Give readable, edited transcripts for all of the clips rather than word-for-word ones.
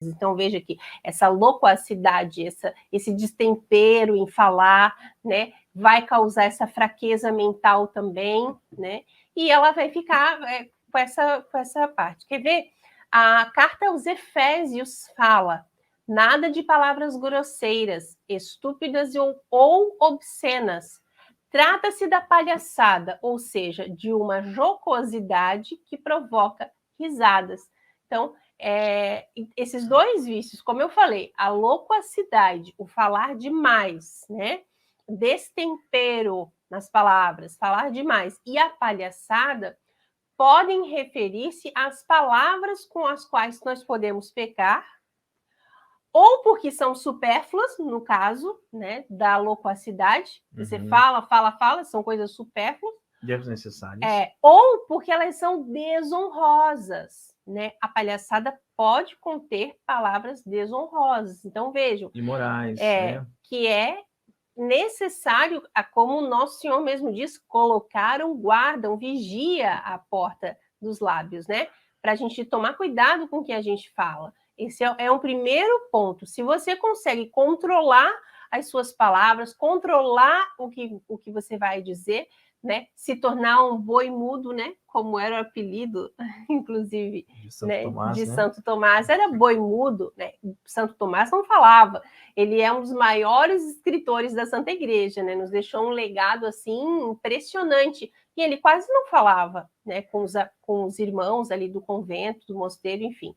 Então, veja que essa loquacidade, esse destempero em falar, né, vai causar essa fraqueza mental também, né, e ela vai ficar com essa parte. Quer ver? A carta aos Efésios fala: nada de palavras grosseiras, estúpidas ou obscenas. Trata-se da palhaçada, ou seja, de uma jocosidade que provoca risadas. Então, esses dois vícios, como eu falei, a loquacidade, o falar demais, né? Destempero nas palavras, falar demais, e a palhaçada podem referir-se às palavras com as quais nós podemos pecar, ou porque são supérfluas, no caso, né, da loquacidade. Você fala, são coisas supérfluas. Desnecessárias. Ou porque elas são desonrosas, né? A palhaçada pode conter palavras desonrosas. Então, vejam. Imorais, né? Que é necessário, como o nosso Senhor mesmo diz, colocar um guarda, um vigia à porta dos lábios, né? Para a gente tomar cuidado com o que a gente fala. Esse é um primeiro ponto. Se você consegue controlar as suas palavras, controlar o que você vai dizer, né? Se tornar um boi mudo, né? Como era o apelido, inclusive, de Santo Tomás, era boi mudo, né? Santo Tomás não falava. Ele é um dos maiores escritores da Santa Igreja, né? Nos deixou um legado assim impressionante. E ele quase não falava, né? Com os irmãos ali do convento, do mosteiro, enfim.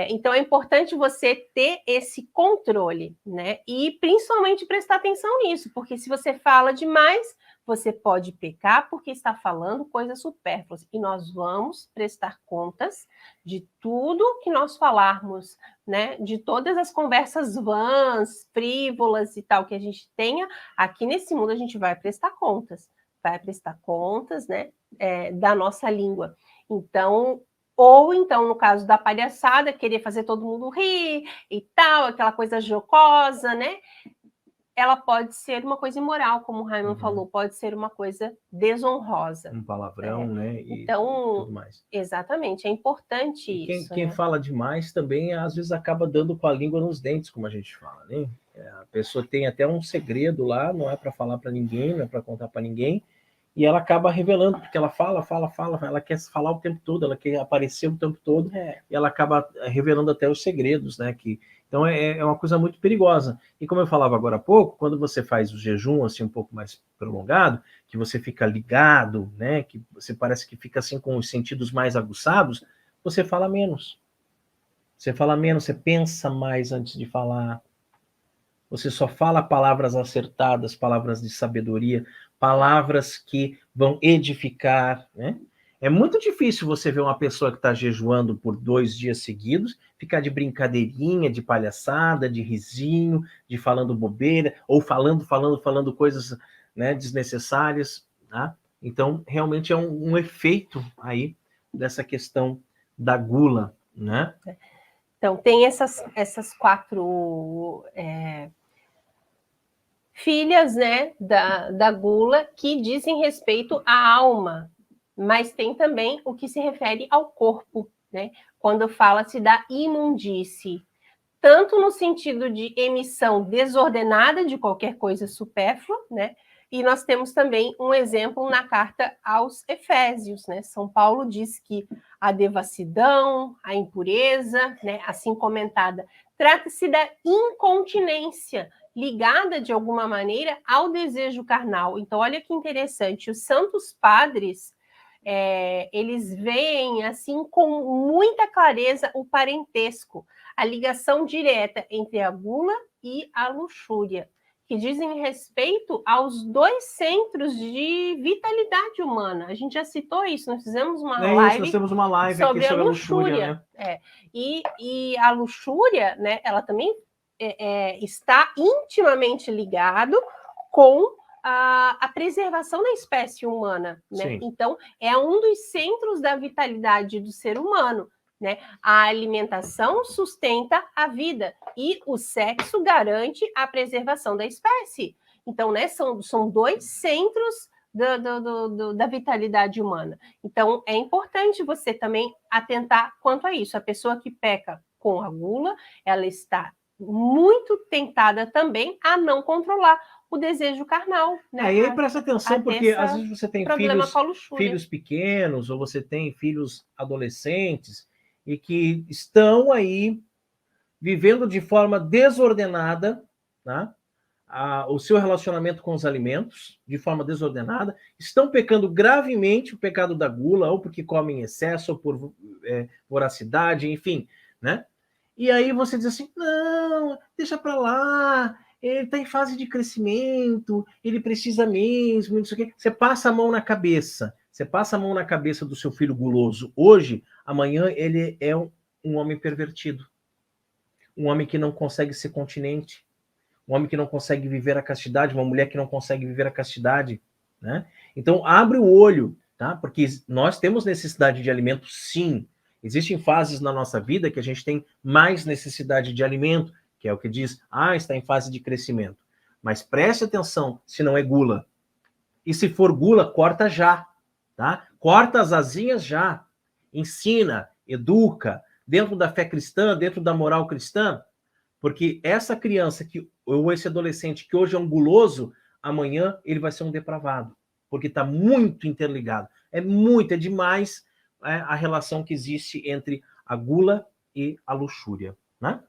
Então é importante você ter esse controle, né? E principalmente prestar atenção nisso, porque se você fala demais, você pode pecar porque está falando coisas supérfluas. E nós vamos prestar contas de tudo que nós falarmos, né? De todas as conversas vãs, frívolas e tal que a gente tenha, aqui nesse mundo a gente vai prestar contas. Vai prestar contas, né? Da nossa língua. Então, ou então, no caso da palhaçada, querer fazer todo mundo rir e tal, aquela coisa jocosa, né? Ela pode ser uma coisa imoral, como o Raimundo falou, pode ser uma coisa desonrosa. Um palavrão, né? E então, tudo mais. Exatamente, é importante isso. Quem fala demais também, às vezes, acaba dando com a língua nos dentes, como a gente fala, né? A pessoa tem até um segredo lá, não é para falar para ninguém, não é para contar para ninguém, e ela acaba revelando, porque ela fala, ela quer falar o tempo todo, ela quer aparecer o tempo todo, e ela acaba revelando até os segredos, né? Então é uma coisa muito perigosa. E como eu falava agora há pouco, quando você faz o jejum assim um pouco mais prolongado, que você fica ligado, né? Que você parece que fica assim com os sentidos mais aguçados, você fala menos. Você fala menos, você pensa mais antes de falar. Você só fala palavras acertadas, palavras de sabedoria, palavras que vão edificar, né? É muito difícil você ver uma pessoa que está jejuando por 2 dias seguidos, ficar de brincadeirinha, de palhaçada, de risinho, de falando bobeira, ou falando coisas, né, desnecessárias, tá? Então, realmente é um efeito aí dessa questão da gula, né? Então, tem essas 4... filhas, né, da gula, que dizem respeito à alma, mas tem também o que se refere ao corpo, né, quando fala-se da imundície, tanto no sentido de emissão desordenada de qualquer coisa supérflua, né, e nós temos também um exemplo na carta aos Efésios, né, São Paulo diz que a devassidão, a impureza, né, assim comentada, trata-se da incontinência, ligada de alguma maneira ao desejo carnal. Então, olha que interessante, os santos padres, eles veem assim com muita clareza o parentesco, a ligação direta entre a gula e a luxúria, que dizem respeito aos 2 centros de vitalidade humana. A gente já citou isso, nós fizemos uma live, nós temos uma live sobre aqui a luxúria. Né? E a luxúria, né, ela também está intimamente ligado com a preservação da espécie humana, né? Então, é um dos centros da vitalidade do ser humano, né? A alimentação sustenta a vida e o sexo garante a preservação da espécie. Então, né, são 2 centros da vitalidade humana. Então, é importante você também atentar quanto a isso. A pessoa que peca com a gula, ela está muito tentada também a não controlar o desejo carnal, né? E aí presta atenção, porque às vezes você tem filhos pequenos, ou você tem filhos adolescentes, e que estão aí vivendo de forma desordenada, tá? O seu relacionamento com os alimentos, de forma desordenada, estão pecando gravemente o pecado da gula, ou porque comem em excesso, ou por voracidade, enfim, né? E aí você diz assim, não, deixa para lá, ele está em fase de crescimento, ele precisa mesmo, não sei o quê. Você passa a mão na cabeça, do seu filho guloso hoje, amanhã ele é um homem pervertido, um homem que não consegue ser continente, um homem que não consegue viver a castidade, uma mulher que não consegue viver a castidade, né? Então, abre o olho, tá? Porque nós temos necessidade de alimento, sim. Existem fases na nossa vida que a gente tem mais necessidade de alimento, que é o que diz, está em fase de crescimento. Mas preste atenção se não é gula. E se for gula, corta já, tá? Corta as asinhas já. Ensina, educa, dentro da fé cristã, dentro da moral cristã, porque essa criança ou esse adolescente que hoje é um guloso, amanhã ele vai ser um depravado, porque está muito interligado. É demais a relação que existe entre a gula e a luxúria, né?